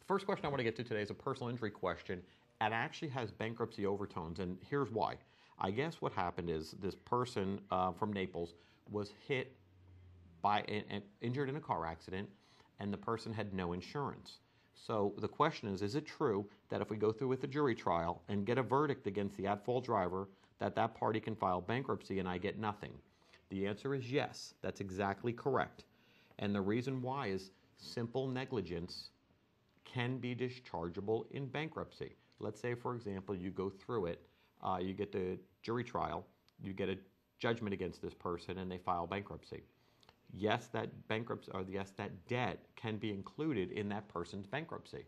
First question I want to get to today is a personal injury question and actually has bankruptcy overtones, and here's why. I guess what happened is this person from Naples was hit by and injured in a car accident, and the person had no insurance. So the question is it true that if we go through with the jury trial and get a verdict against the at-fault driver, that that party can file bankruptcy and I get nothing? The answer is yes. That's exactly correct. And the reason why is simple negligence can be dischargeable in bankruptcy. Let's say, for example, you go through it, you get the jury trial, you get a judgment against this person, and they file bankruptcy. Yes, that bankruptcy, or yes, that debt can be included in that person's bankruptcy.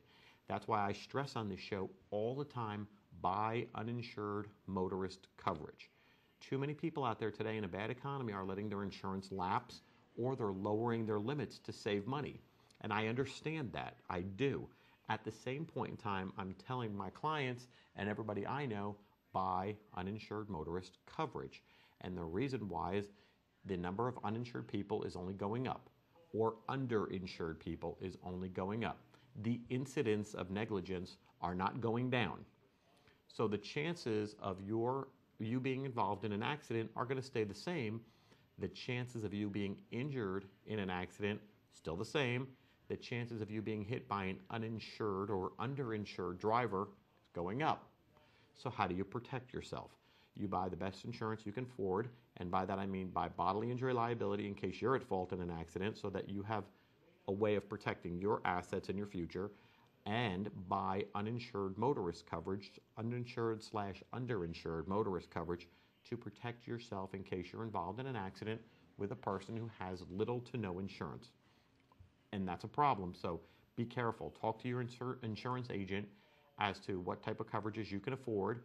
That's why I stress on this show all the time, buy uninsured motorist coverage. Too many people out there today in a bad economy are letting their insurance lapse, or they're lowering their limits to save money. And I understand that, I do. At the same point in time, I'm telling my clients and everybody I know, buy uninsured motorist coverage. And the reason why is the number of uninsured people is only going up, or underinsured people is only going up. The incidents of negligence are not going down. So the chances of you being involved in an accident are going to stay the same. The chances of you being injured in an accident, still the same. The chances of you being hit by an uninsured or underinsured driver is going up. So how do you protect yourself? You buy the best insurance you can afford, and by that I mean buy bodily injury liability in case you're at fault in an accident so that you have a way of protecting your assets in your future, and buy uninsured motorist coverage, uninsured/underinsured motorist coverage to protect yourself in case you're involved in an accident with a person who has little to no insurance. And that's a problem, so be careful. Talk to your insurance agent as to what type of coverages you can afford.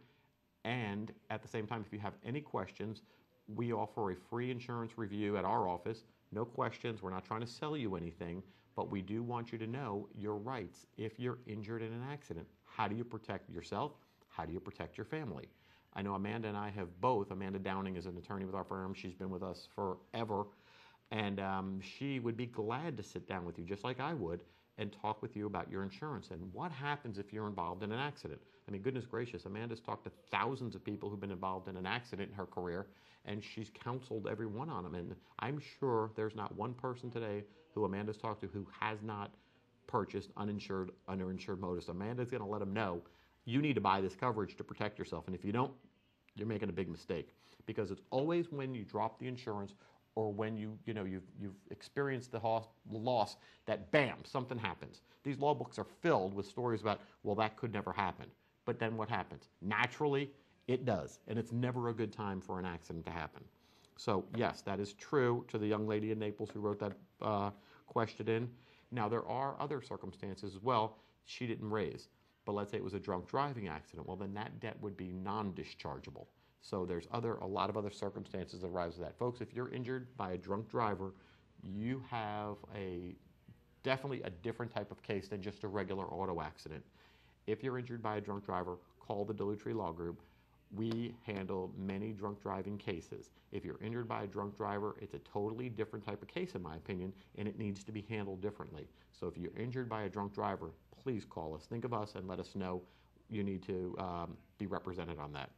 And at the same time, if you have any questions, we offer a free insurance review at our office. No questions. We're not trying to sell you anything, but we do want you to know your rights if you're injured in an accident. How do you protect yourself? How do you protect your family? I know Amanda and I have both. Amanda Downing is an attorney with our firm. She's been with us forever. And she would be glad to sit down with you, just like I would, and talk with you about your insurance and what happens if you're involved in an accident. I mean, goodness gracious, Amanda's talked to thousands of people who've been involved in an accident in her career, and she's counseled every one on them. And I'm sure there's not one person today who Amanda's talked to who has not purchased uninsured, underinsured motorist. Amanda's going to let them know you need to buy this coverage to protect yourself, and if you don't, you're making a big mistake, because it's always when you drop the insurance or when you've experienced the loss that bam, something happens. These law books are filled with stories about, well, that could never happen. But then what happens? Naturally, it does, and it's never a good time for an accident to happen. So yes, that is true to the young lady in Naples who wrote that question in. Now, there are other circumstances as well she didn't raise. But let's say it was a drunk driving accident. Well, then that debt would be non-dischargeable. So there's a lot of other circumstances that arise with that. Folks, if you're injured by a drunk driver, you have definitely a different type of case than just a regular auto accident. If you're injured by a drunk driver, call the Dulutree Law Group. We handle many drunk driving cases. If you're injured by a drunk driver, it's a totally different type of case, in my opinion, and it needs to be handled differently. So if you're injured by a drunk driver, please call us. Think of us and let us know you need to be represented on that.